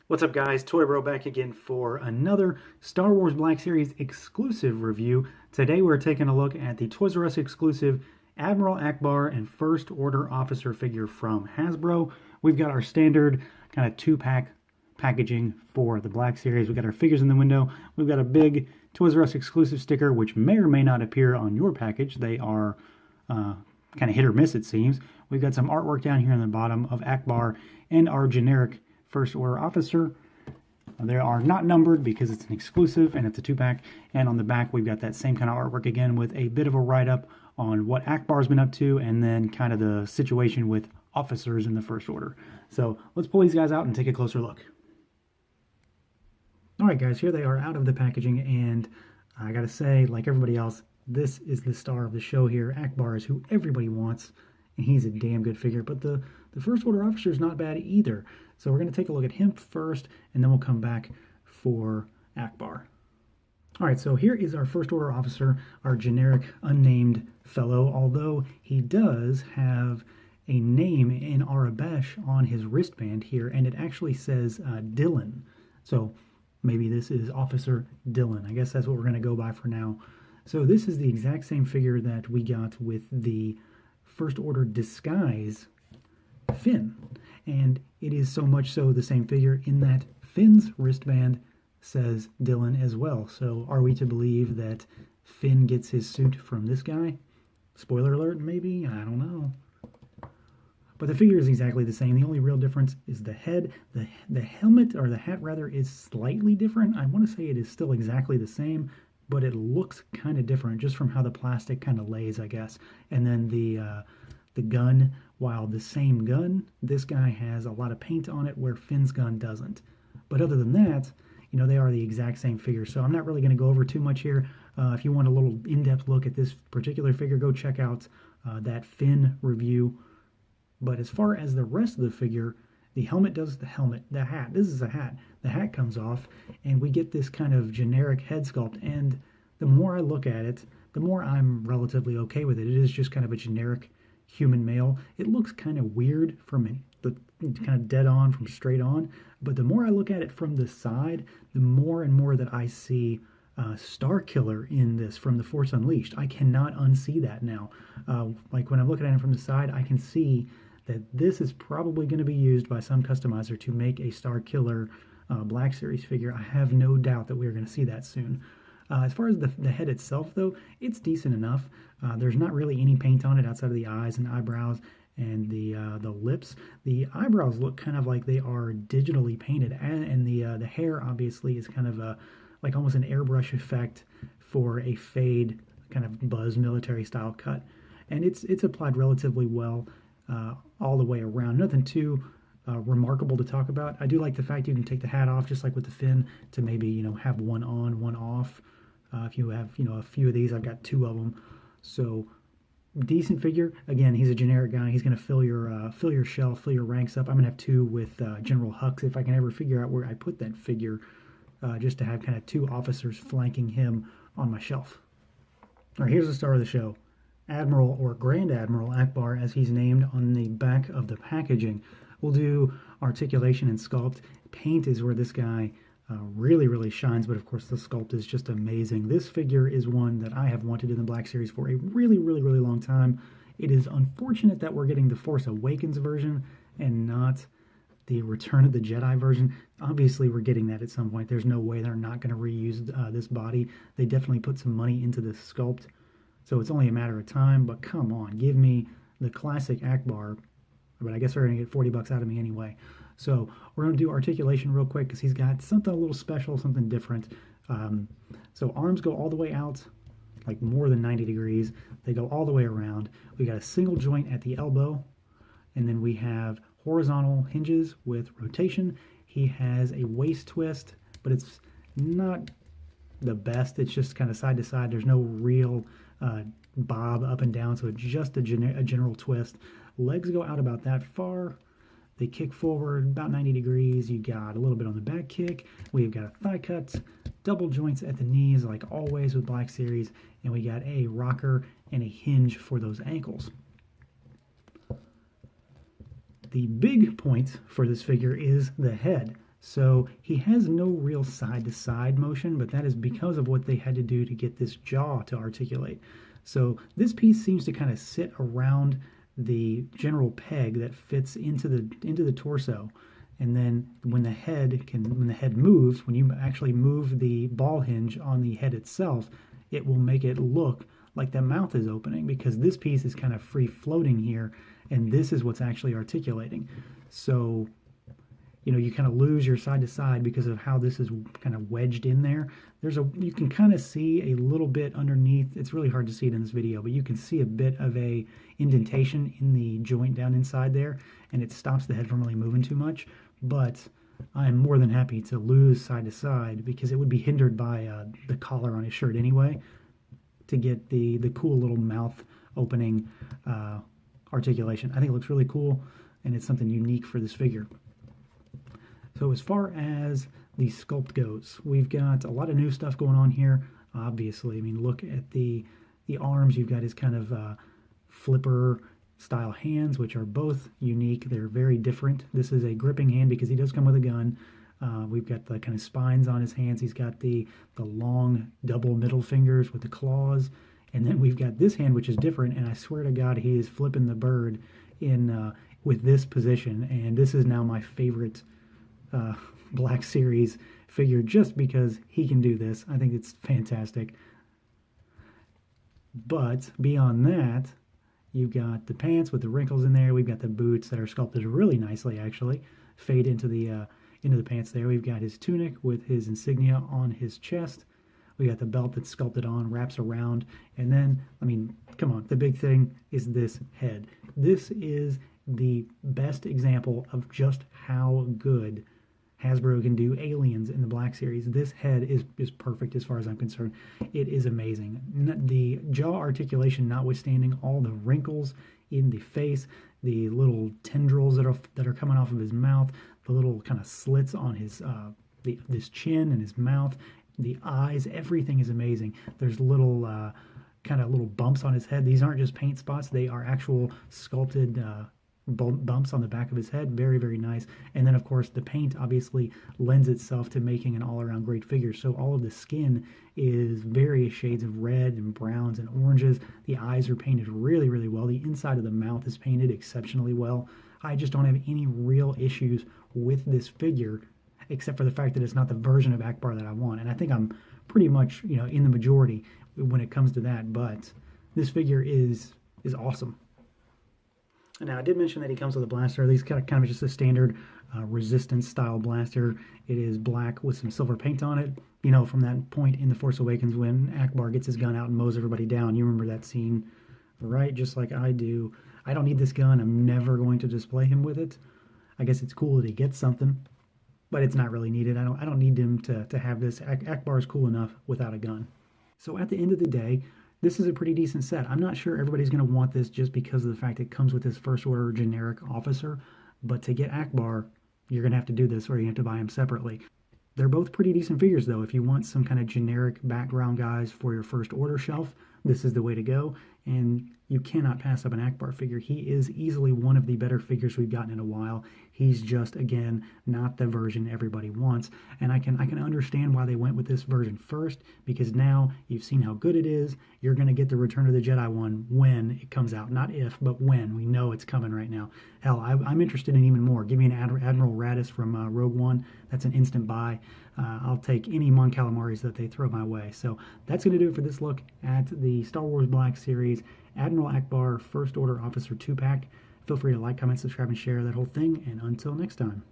What's up, guys? Toy Bro back again for another Star Wars Black Series exclusive review. Today we're taking a look at the Toys R Us exclusive Admiral Ackbar and First Order Officer figure from Hasbro. We've got our standard kind of two-pack packaging for the Black Series. We've got our figures in the window. We've got a big Toys R Us exclusive sticker, which may or may not appear on your package. They are kind of hit or miss, it seems. We've got some artwork down here on the bottom of Ackbar and our generic First Order Officer. They are not numbered because it's an exclusive and it's a two-pack. And on the back, we've got that same kind of artwork again with a bit of a write-up on what Ackbar's been up to and then kind of the situation with officers in the First Order. So let's pull these guys out and take a closer look. All right, guys, here they are out of the packaging. And I got to say, like everybody else, this is the star of the show here. Ackbar is who everybody wants, and he's a damn good figure. But the First Order Officer is not bad either. So we're going to take a look at him first, and then we'll come back for Ackbar. All right, so here is our First Order Officer, our generic unnamed fellow, although he does have a name in Arabesh on his wristband here, and it actually says Dylan. So maybe this is Officer Dylan. I guess that's what we're going to go by for now. So this is the exact same figure that we got with the First Order disguise Finn. And it is so much so the same figure in that Finn's wristband says Dylan as well. So are we to believe that Finn gets his suit from this guy? Spoiler alert, maybe? I don't know. But the figure is exactly the same. The only real difference is the head. The helmet, or the hat rather, is slightly different. I want to say it is still exactly the same, but it looks kind of different just from how the plastic kind of lays, I guess. And then the gun, while the same gun, this guy has a lot of paint on it where Finn's gun doesn't. But other than that, you know, they are the exact same figure. So I'm not really going to go over too much here. If you want a little in-depth look at this particular figure, go check out that Finn review. But as far as the rest of the figure, the helmet does the helmet. The hat, this is a hat. The hat comes off, and we get this kind of generic head sculpt. And the more I look at it, the more I'm relatively okay with it. It is just kind of a generic human male. It looks kind of weird from the kind of dead on, from straight on. But the more I look at it from the side, the more and more that I see Star Killer in this from The Force Unleashed. I cannot unsee that now. Like when I'm looking at it from the side, I can see that this is probably going to be used by some customizer to make a Star Killer Black Series figure. I have no doubt that we're going to see that soon. As far as the head itself, though, it's decent enough. There's not really any paint on it outside of the eyes and eyebrows and the lips. The eyebrows look kind of like they are digitally painted, and the hair obviously is kind of like almost an airbrush effect for a fade, kind of Buzz military style cut. And it's applied relatively well all the way around. Nothing too remarkable to talk about. I do like the fact you can take the hat off, just like with the Finn, to maybe, you know, have one on, one off. If you have, you know, a few of these, I've got two of them. So decent figure. Again, he's a generic guy. He's going to fill your shelf, fill your ranks up. I'm going to have two with General Hux if I can ever figure out where I put that figure, just to have kind of two officers flanking him on my shelf. All right, here's the star of the show. Admiral, or Grand Admiral Ackbar, as he's named on the back of the packaging. We'll do articulation and sculpt. Paint is where this guy really, really shines, but of course the sculpt is just amazing. This figure is one that I have wanted in the Black Series for a really, really, really long time. It is unfortunate that we're getting the Force Awakens version and not the Return of the Jedi version. Obviously, we're getting that at some point. There's no way they're not going to reuse this body. They definitely put some money into this sculpt, so it's only a matter of time. But come on, give me the classic Ackbar. But I guess they're going to get $40 out of me anyway. So we're going to do articulation real quick because he's got something a little special, something different. So arms go all the way out, like more than 90 degrees. They go all the way around. We got a single joint at the elbow, and then we have horizontal hinges with rotation. He has a waist twist, but it's not the best. It's just kind of side to side. There's no real bob up and down, so it's just a general twist. Legs go out about that far. They kick forward about 90 degrees. You got a little bit on the back kick. We've got a thigh cut, double joints at the knees, like always with Black Series, and we got a rocker and a hinge for those ankles. The big point for this figure is the head. So he has no real side-to-side motion, but that is because of what they had to do to get this jaw to articulate. So this piece seems to kind of sit around the general peg that fits into the torso. And then when the head moves, when you actually move the ball hinge on the head itself, it will make it look like the mouth is opening, because this piece is kind of free floating here, and this is what's actually articulating. So, you kind of lose your side to side because of how this is kind of wedged in there. You can kind of see a little bit underneath. It's really hard to see it in this video, but you can see a bit of a indentation in the joint down inside there, and it stops the head from really moving too much. But I'm more than happy to lose side to side, because it would be hindered by the collar on his shirt anyway, to get the cool little mouth opening articulation. I think it looks really cool, and it's something unique for this figure. So as far as the sculpt goes, we've got a lot of new stuff going on here, obviously. I mean, look at the arms. You've got his kind of flipper style hands, which are both unique. They're very different. This is a gripping hand because he does come with a gun. We've got the kind of spines on his hands. He's got the long double middle fingers with the claws. And then we've got this hand, which is different, and I swear to God, he is flipping the bird in with this position. And this is now my favorite Black Series figure, just because he can do this. I think it's fantastic. But beyond that, you've got the pants with the wrinkles in there. We've got the boots that are sculpted really nicely, actually. Fade into the pants there. We've got his tunic with his insignia on his chest. We got the belt that's sculpted on, wraps around. And then, I mean, come on, the big thing is this head. This is the best example of just how good Hasbro can do aliens in the Black Series. This head is perfect as far as I'm concerned. It is amazing. The jaw articulation notwithstanding, all the wrinkles in the face, the little tendrils that are coming off of his mouth, the little kind of slits on his this chin and his mouth, the eyes, everything is amazing. There's little kind of little bumps on his head. These aren't just paint spots. They are actual sculpted bumps on the back of his head. Very, very nice. And then, of course, the paint obviously lends itself to making an all-around great figure. So all of the skin is various shades of red and browns and oranges. The eyes are painted really, really well. The inside of the mouth is painted exceptionally well. I just don't have any real issues with this figure, except for the fact that it's not the version of Ackbar that I want. And I think I'm pretty much, in the majority when it comes to that. But this figure is awesome. Now, I did mention that he comes with a blaster. These kind of just a standard resistance style blaster. It is black with some silver paint on it. From that point in The Force Awakens when Ackbar gets his gun out and mows everybody down. You remember that scene, right? Just like I do. I don't need this gun. I'm never going to display him with it. I guess it's cool that he gets something, but it's not really needed. I don't need him to have this. Ackbar is cool enough without a gun. So at the end of the day, this is a pretty decent set. I'm not sure everybody's going to want this just because of the fact it comes with this First Order generic officer, but to get Ackbar, you're going to have to do this, or you have to buy them separately. They're both pretty decent figures, though. If you want some kind of generic background guys for your First Order shelf, this is the way to go. And you cannot pass up an Ackbar figure. He is easily one of the better figures we've gotten in a while. He's just, again, not the version everybody wants. And I can understand why they went with this version first, because now you've seen how good it is. You're going to get the Return of the Jedi one when it comes out. Not if, but when. We know it's coming right now. Hell, I'm interested in even more. Give me an Admiral Raddus from Rogue One. That's an instant buy. I'll take any Mon Calamaris that they throw my way. So that's going to do it for this look at the Star Wars Black Series Admiral Ackbar First Order Officer 2-pack. Feel free to like, comment, subscribe, and share that whole thing. And until next time.